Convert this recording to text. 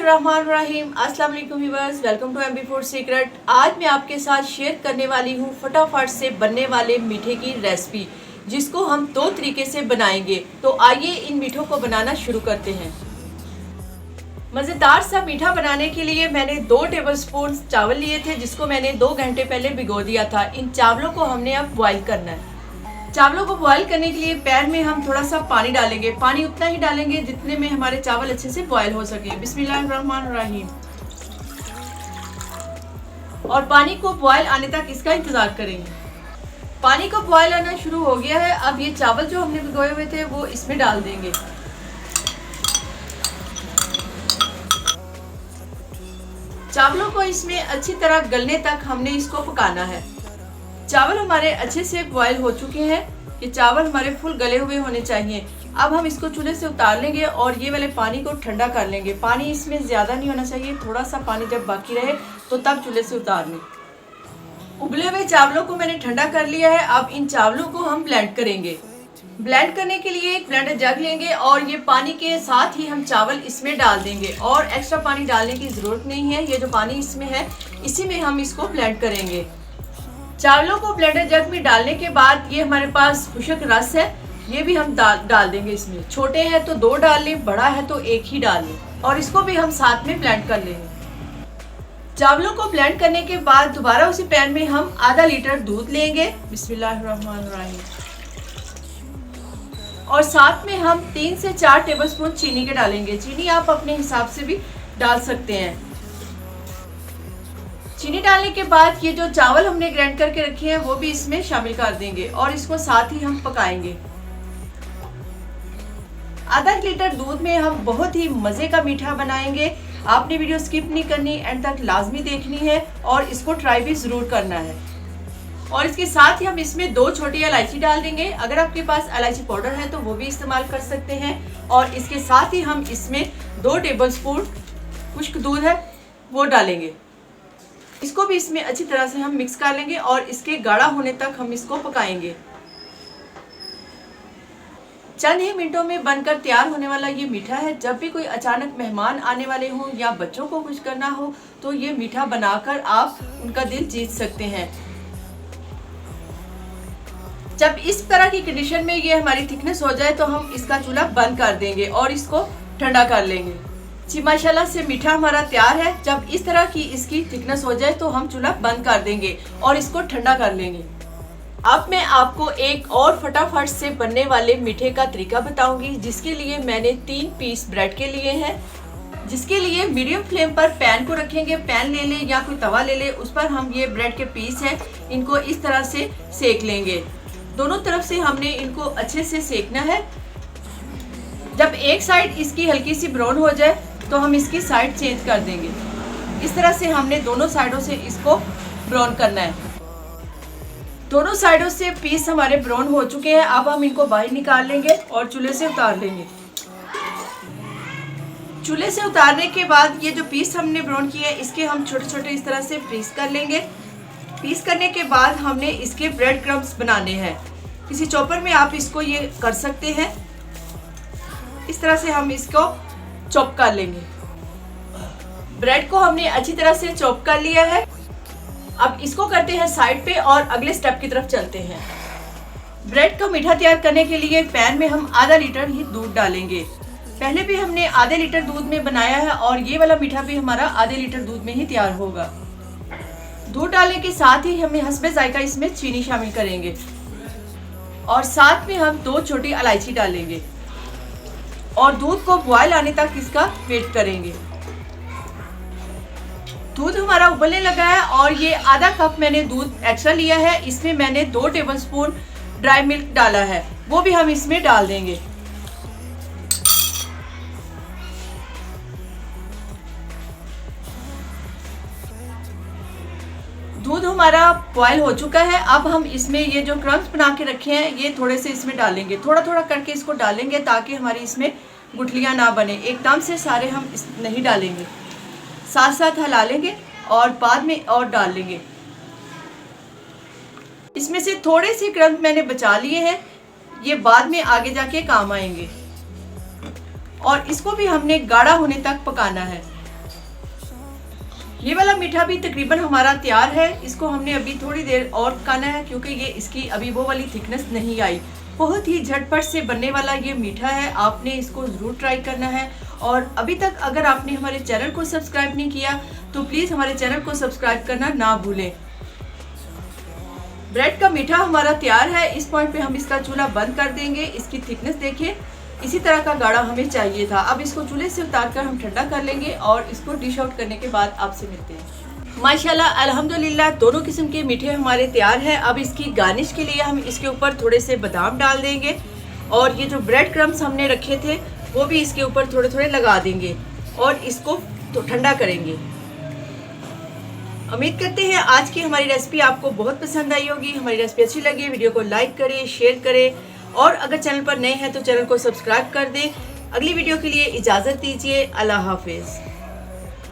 बिस्मिल्लाहिर्रहमानिर्रहीम। अस्सलाम वालेकुम viewers, welcome to MB food secret. आज मैं आपके साथ शेयर करने वाली हूँ फटाफट से बनने वाले मीठे की रेसिपी, जिसको हम दो तरीके से बनाएंगे। तो आइए इन मीठों को बनाना शुरू करते हैं। मज़ेदार सा मीठा बनाने के लिए मैंने 2 टेबलस्पून चावल लिए थे, जिसको मैंने 2 घंटे पहले भिगो दिया था। इन चावलों को हमने अब बॉईल करना है। चावलों को बॉईल करने के लिए पैन में हम थोड़ा सा पानी डालेंगे। पानी उतना ही डालेंगे जितने में हमारे चावल अच्छे से बॉईल हो सके। बिस्मिल्लाहिर्रहमानिर्रहीम। और पानी को बॉईल आने तक इसका इंतजार करेंगे। पानी को बॉईल आना शुरू हो गया है। अब ये चावल जो हमने भिगोए हुए थे वो इसमें डाल देंगे। चावलों को इसमें अच्छी तरह गलने तक हमने इसको पकाना है। चावल हमारे अच्छे से बॉईल हो चुके हैं। ये चावल हमारे फुल गले हुए होने चाहिए। अब हम इसको चूल्हे से उतार लेंगे और ये वाले पानी को ठंडा कर लेंगे। पानी इसमें ज़्यादा नहीं होना चाहिए, थोड़ा सा पानी जब बाकी रहे तो तब चूल्हे से उतार लें। उबले हुए चावलों को मैंने ठंडा कर लिया है। अब इन चावलों को हम ब्लेंड करेंगे। ब्लेंड करने के लिए एक ब्लेंडर जग लेंगे और ये पानी के साथ ही हम चावल इसमें डाल देंगे और एक्स्ट्रा पानी डालने की ज़रूरत नहीं है। ये जो पानी इसमें है इसी में हम इसको ब्लेंड करेंगे। चावलों को ब्लेंडर जग में डालने के बाद ये हमारे पास खुशक रस है, ये भी हम डाल देंगे इसमें। छोटे हैं तो 2 डाल लें, बड़ा है तो 1 ही डाल लें और इसको भी हम साथ में ब्लेंड कर लेंगे। चावलों को ब्लेंड करने के बाद दोबारा उसी पैन में हम आधा लीटर दूध लेंगे। बिस्मिल्लाहिर्रहमानिर्रहीम। और साथ में हम 3 से 4 टेबलस्पून चीनी के डालेंगे। चीनी आप अपने हिसाब से भी डाल सकते हैं। चीनी डालने के बाद ये जो चावल हमने ग्राइंड करके रखे हैं वो भी इसमें शामिल कर देंगे और इसको साथ ही हम पकाएंगे। आधा लीटर दूध में हम बहुत ही मज़े का मीठा बनाएंगे। आपने वीडियो स्किप नहीं करनी, एंड तक लाजमी देखनी है और इसको ट्राई भी ज़रूर करना है। और इसके साथ ही हम इसमें 2 छोटी इलायची डाल देंगे। अगर आपके पास इलायची पाउडर है तो वो भी इस्तेमाल कर सकते हैं। और इसके साथ ही हम इसमें 2 टेबलस्पून खुश्क दूध है वो डालेंगे। इसको भी इसमें अच्छी तरह से हम मिक्स कर लेंगे और इसके गाढ़ा होने तक हम इसको पकाएंगे। चंद ही मिनटों में बनकर तैयार होने वाला ये मीठा है। जब भी कोई अचानक मेहमान आने वाले हों या बच्चों को खुश करना हो तो ये मीठा बनाकर आप उनका दिल जीत सकते हैं। जब इस तरह की कंडीशन में ये हमारी थिकनेस हो जाए तो हम इसका चूल्हा बंद कर देंगे और इसको ठंडा कर लेंगे। जी माशाल्लाह से मीठा हमारा तैयार है। जब इस तरह की इसकी थिकनेस हो जाए तो हम चूल्हा बंद कर देंगे और इसको ठंडा कर लेंगे। अब मैं आपको एक और फटाफट से बनने वाले मीठे का तरीका बताऊंगी, जिसके लिए मैंने 3 पीस ब्रेड के लिए हैं। जिसके लिए मीडियम फ्लेम पर पैन को रखेंगे। पैन ले लें या कोई तवा ले लें, उस पर हम ये ब्रेड के पीस हैं इनको इस तरह से सेक लेंगे। दोनों तरफ से हमने इनको अच्छे से सेकना है। जब एक साइड इसकी हल्की सी ब्राउन हो जाए तो हम इसकी साइड चेंज कर देंगे। इस तरह से हमने दोनों साइडों से इसको ब्राउन करना है। दोनों साइडों से पीस हमारे ब्राउन हो चुके हैं। अब हम इनको बाहर निकाल लेंगे और चूल्हे से उतार लेंगे। चूल्हे से उतारने के बाद ये जो पीस हमने ब्राउन किए हैं इसके हम छोटे छोटे इस तरह से पीस कर लेंगे। पीस करने के बाद हमने इसके ब्रेड क्रम्स बनाने हैं। किसी चॉपर में आप इसको ये कर सकते हैं। इस तरह से हम इसको चॉप कर लेंगे। ब्रेड को हमने अच्छी तरह से चॉप कर लिया है। अब इसको करते हैं साइड पे और अगले स्टेप की तरफ चलते हैं। ब्रेड का मीठा तैयार करने के लिए पैन में हम आधा लीटर ही दूध डालेंगे। पहले भी हमने आधे लीटर दूध में बनाया है और ये वाला मीठा भी हमारा आधे लीटर दूध में ही तैयार होगा। दूध डालने के साथ ही हमें हस्बे जायका इसमें चीनी शामिल करेंगे और साथ में हम 2 छोटी इलायची डालेंगे और दूध को बॉयल आने तक इसका वेट करेंगे। दूध हमारा उबलने लगा है और ये आधा कप मैंने दूध एक्स्ट्रा लिया है। इसमें मैंने 2 टेबलस्पून ड्राई मिल्क डाला है, वो भी हम इसमें डाल देंगे। दूध हमारा बॉयल हो चुका है। अब हम इसमें ये जो क्रम्स बना के रखे हैं ये थोड़े से इसमें डालेंगे। थोड़ा थोड़ा करके इसको डालेंगे ताकि हमारी इसमें गुठलियाँ ना बने। एकदम से सारे हम नहीं डालेंगे, साथ साथ हिला लेंगे और बाद में और डाल लेंगे। इसमें से थोड़े से क्रम्स मैंने बचा लिए हैं, ये बाद में आगे जाके काम आएंगे। और इसको भी हमने गाढ़ा होने तक पकाना है। ये वाला मीठा भी तकरीबन हमारा तैयार है। इसको हमने अभी थोड़ी देर और पकाना है क्योंकि ये इसकी अभी वो वाली थिकनेस नहीं आई। बहुत ही झटपट से बनने वाला ये मीठा है, आपने इसको ज़रूर ट्राई करना है। और अभी तक अगर आपने हमारे चैनल को सब्सक्राइब नहीं किया तो प्लीज़ हमारे चैनल को सब्सक्राइब करना ना भूलें। ब्रेड का मीठा हमारा तैयार है। इस पॉइंट पे हम इसका चूल्हा बंद कर देंगे। इसकी थिकनेस देखिए, इसी तरह का गाढ़ा हमें चाहिए था। अब इसको चूल्हे से उतार कर हम ठंडा कर लेंगे और इसको डिश आउट करने के बाद आपसे मिलते हैं। माशाल्लाह अल्हम्दुलिल्लाह दोनों किस्म के मीठे हमारे तैयार हैं। अब इसकी गार्निश के लिए हम इसके ऊपर थोड़े से बादाम डाल देंगे और ये जो ब्रेड क्रम्स हमने रखे थे वो भी इसके ऊपर थोड़े थोड़े लगा देंगे और इसको तो ठंडा करेंगे। उम्मीद करते हैं आज की हमारी रेसिपी आपको बहुत पसंद आई होगी। हमारी रेसिपी अच्छी लगी वीडियो को लाइक करें, शेयर करें और अगर चैनल पर नए हैं तो चैनल को सब्सक्राइब कर दें। अगली वीडियो के लिए इजाज़त दीजिए। अल्लाह हाफिज़।